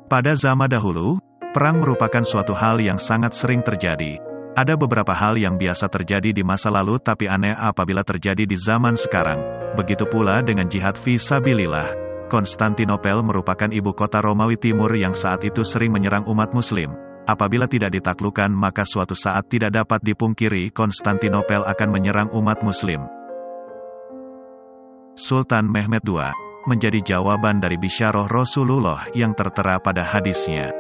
Pada zaman dahulu, perang merupakan suatu hal yang sangat sering terjadi. Ada beberapa hal yang biasa terjadi di masa lalu tapi aneh apabila terjadi di zaman sekarang. Begitu pula dengan jihad fi sabilillah. Konstantinopel merupakan ibu kota Romawi Timur yang saat itu sering menyerang umat muslim. Apabila tidak ditaklukkan maka suatu saat tidak dapat dipungkiri Konstantinopel akan menyerang umat muslim. Sultan Mehmed II menjadi jawaban dari bisyarah Rasulullah yang tertera pada hadisnya.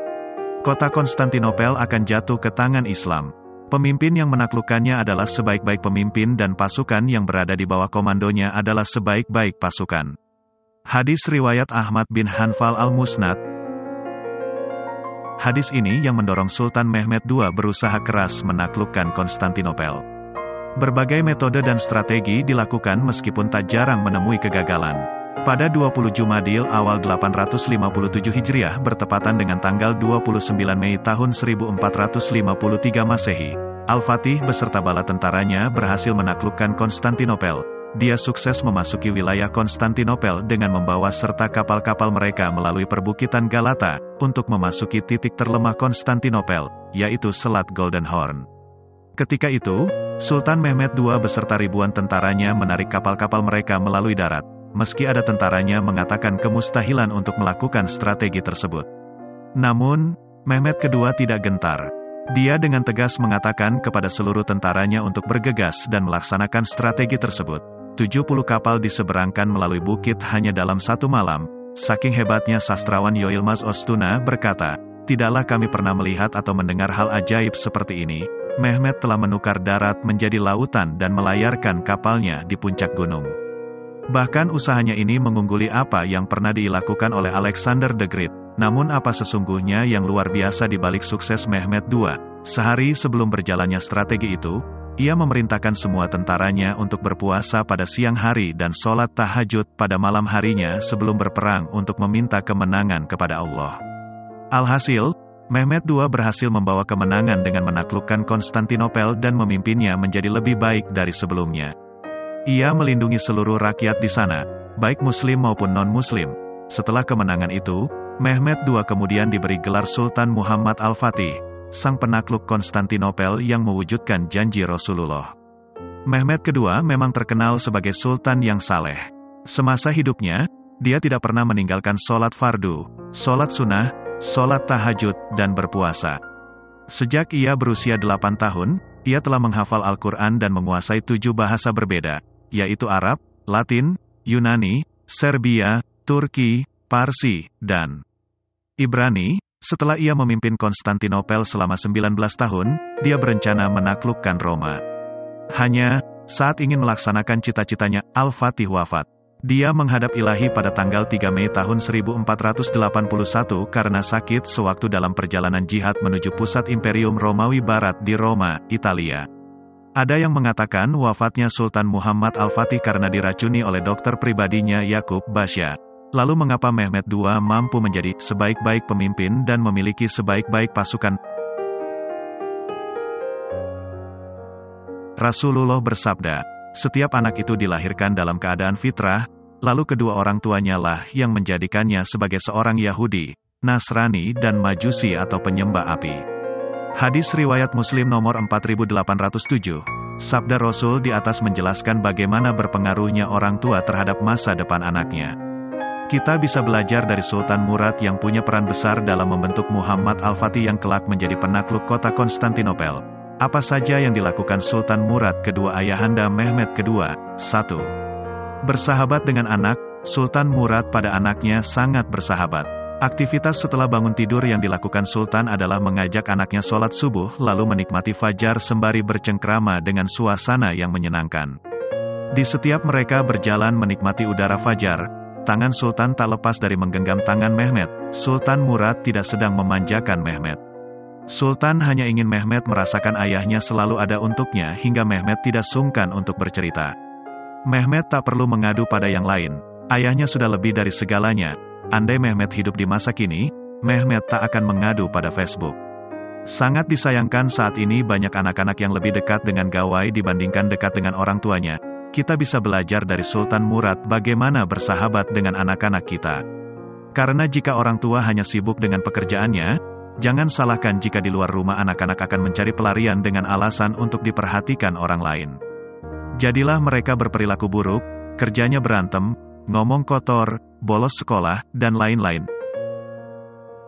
Kota Konstantinopel akan jatuh ke tangan Islam. Pemimpin yang menaklukkannya adalah sebaik-baik pemimpin dan pasukan yang berada di bawah komandonya adalah sebaik-baik pasukan. Hadis riwayat Ahmad bin Hanbal al-Musnad. Hadis ini yang mendorong Sultan Mehmed II berusaha keras menaklukkan Konstantinopel. Berbagai metode dan strategi dilakukan meskipun tak jarang menemui kegagalan. Pada 20 Jumadil awal 857 Hijriah bertepatan dengan tanggal 29 Mei tahun 1453 Masehi, Al-Fatih beserta bala tentaranya berhasil menaklukkan Konstantinopel. Dia sukses memasuki wilayah Konstantinopel dengan membawa serta kapal-kapal mereka melalui perbukitan Galata, untuk memasuki titik terlemah Konstantinopel, yaitu Selat Golden Horn. Ketika itu, Sultan Mehmed II beserta ribuan tentaranya menarik kapal-kapal mereka melalui darat. Meski ada tentaranya mengatakan kemustahilan untuk melakukan strategi tersebut. Namun, Mehmed II tidak gentar. Dia dengan tegas mengatakan kepada seluruh tentaranya untuk bergegas dan melaksanakan strategi tersebut. 70 kapal diseberangkan melalui bukit hanya dalam satu malam. Saking hebatnya sastrawan Yoilmaz Ostuna berkata, "Tidaklah kami pernah melihat atau mendengar hal ajaib seperti ini. Mehmed telah menukar darat menjadi lautan dan melayarkan kapalnya di puncak gunung." Bahkan usahanya ini mengungguli apa yang pernah dilakukan oleh Alexander the Great. Namun apa sesungguhnya yang luar biasa di balik sukses Mehmed II? Sehari sebelum berjalannya strategi itu, ia memerintahkan semua tentaranya untuk berpuasa pada siang hari dan sholat tahajud pada malam harinya sebelum berperang untuk meminta kemenangan kepada Allah. Alhasil, Mehmed II berhasil membawa kemenangan dengan menaklukkan Konstantinopel dan memimpinnya menjadi lebih baik dari sebelumnya. Ia melindungi seluruh rakyat di sana, baik muslim maupun non-muslim. Setelah kemenangan itu, Mehmed II kemudian diberi gelar Sultan Muhammad Al-Fatih, sang penakluk Konstantinopel yang mewujudkan janji Rasulullah. Mehmed II memang terkenal sebagai sultan yang saleh. Semasa hidupnya, dia tidak pernah meninggalkan sholat fardu, sholat sunnah, sholat tahajud, dan berpuasa. Sejak ia berusia 8 tahun, ia telah menghafal Al-Quran dan menguasai 7 bahasa berbeda, yaitu Arab, Latin, Yunani, Serbia, Turki, Parsi, dan Ibrani. Setelah ia memimpin Konstantinopel selama 19 tahun, dia berencana menaklukkan Roma. Hanya, saat ingin melaksanakan cita-citanya, Al-Fatih wafat. Dia menghadap Ilahi pada tanggal 3 Mei tahun 1481 karena sakit sewaktu dalam perjalanan jihad menuju pusat Imperium Romawi Barat di Roma, Italia. Ada yang mengatakan wafatnya Sultan Muhammad Al-Fatih karena diracuni oleh dokter pribadinya Yakub Basya. Lalu mengapa Mehmed II mampu menjadi sebaik-baik pemimpin dan memiliki sebaik-baik pasukan? Rasulullah bersabda, "Setiap anak itu dilahirkan dalam keadaan fitrah, lalu kedua orang tuanya lah yang menjadikannya sebagai seorang Yahudi, Nasrani dan Majusi atau penyembah api." Hadis riwayat Muslim nomor 4807. Sabda Rasul di atas menjelaskan bagaimana berpengaruhnya orang tua terhadap masa depan anaknya. Kita bisa belajar dari Sultan Murad yang punya peran besar dalam membentuk Muhammad Al-Fatih yang kelak menjadi penakluk kota Konstantinopel. Apa saja yang dilakukan Sultan Murad kedua ayahanda Mehmed II? 1. Bersahabat dengan anak. Sultan Murad pada anaknya sangat bersahabat. Aktivitas setelah bangun tidur yang dilakukan Sultan adalah mengajak anaknya sholat subuh lalu menikmati fajar sembari bercengkrama dengan suasana yang menyenangkan. Di setiap mereka berjalan menikmati udara fajar, tangan Sultan tak lepas dari menggenggam tangan Mehmed. Sultan Murad tidak sedang memanjakan Mehmed. Sultan hanya ingin Mehmed merasakan ayahnya selalu ada untuknya hingga Mehmed tidak sungkan untuk bercerita. Mehmed tak perlu mengadu pada yang lain. Ayahnya sudah lebih dari segalanya. Andai Mehmed hidup di masa kini, Mehmed tak akan mengadu pada Facebook. Sangat disayangkan saat ini banyak anak-anak yang lebih dekat dengan gawai dibandingkan dekat dengan orang tuanya. Kita bisa belajar dari Sultan Murad bagaimana bersahabat dengan anak-anak kita. Karena jika orang tua hanya sibuk dengan pekerjaannya, jangan salahkan jika di luar rumah anak-anak akan mencari pelarian dengan alasan untuk diperhatikan orang lain. Jadilah mereka berperilaku buruk, kerjanya berantem, ngomong kotor, bolos sekolah, dan lain-lain.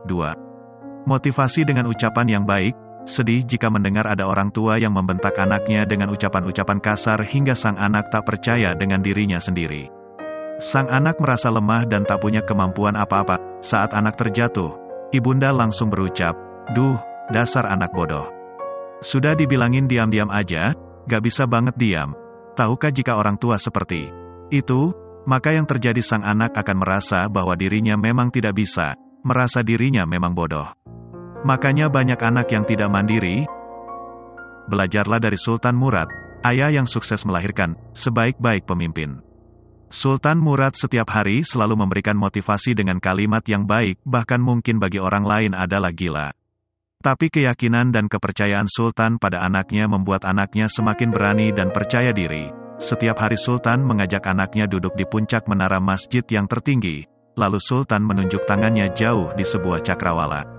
2. Motivasi dengan ucapan yang baik. Sedih jika mendengar ada orang tua yang membentak anaknya dengan ucapan-ucapan kasar hingga sang anak tak percaya dengan dirinya sendiri. Sang anak merasa lemah dan tak punya kemampuan apa-apa. Saat anak terjatuh, ibunda langsung berucap, "Duh, dasar anak bodoh. Sudah dibilangin diam-diam aja, gak bisa banget diam." Tahukah jika orang tua seperti itu, maka yang terjadi sang anak akan merasa bahwa dirinya memang tidak bisa, merasa dirinya memang bodoh. Makanya banyak anak yang tidak mandiri. Belajarlah dari Sultan Murad, ayah yang sukses melahirkan sebaik-baik pemimpin. Sultan Murad setiap hari selalu memberikan motivasi dengan kalimat yang baik, bahkan mungkin bagi orang lain adalah gila. Tapi keyakinan dan kepercayaan Sultan pada anaknya membuat anaknya semakin berani dan percaya diri. Setiap hari Sultan mengajak anaknya duduk di puncak menara masjid yang tertinggi, lalu Sultan menunjuk tangannya jauh di sebuah cakrawala.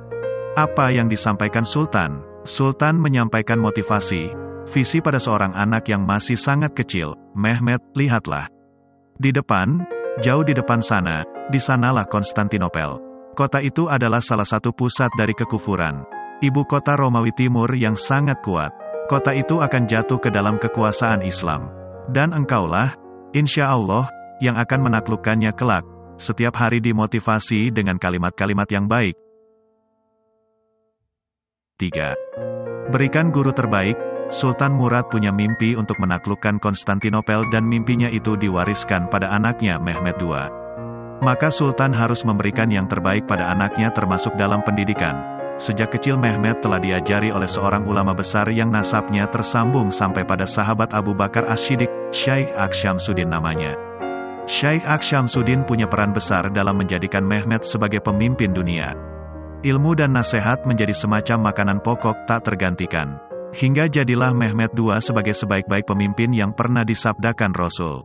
Apa yang disampaikan Sultan? Sultan menyampaikan motivasi, visi pada seorang anak yang masih sangat kecil. Mehmet, lihatlah. Di depan, jauh di depan sana, di sanalah Konstantinopel. Kota itu adalah salah satu pusat dari kekufuran. Ibu kota Romawi Timur yang sangat kuat. Kota itu akan jatuh ke dalam kekuasaan Islam. Dan engkaulah, insya Allah, yang akan menaklukkannya kelak. Setiap hari dimotivasi dengan kalimat-kalimat yang baik. 3. Berikan guru terbaik. Sultan Murad punya mimpi untuk menaklukkan Konstantinopel dan mimpinya itu diwariskan pada anaknya Mehmet II. Maka Sultan harus memberikan yang terbaik pada anaknya termasuk dalam pendidikan. Sejak kecil Mehmet telah diajari oleh seorang ulama besar yang nasabnya tersambung sampai pada sahabat Abu Bakar As-Siddiq, Syekh Aksyamsuddin namanya. Syekh Aksyamsuddin punya peran besar dalam menjadikan Mehmet sebagai pemimpin dunia. Ilmu dan nasihat menjadi semacam makanan pokok tak tergantikan. Hingga jadilah Mehmet II sebagai sebaik-baik pemimpin yang pernah disabdakan Rasul.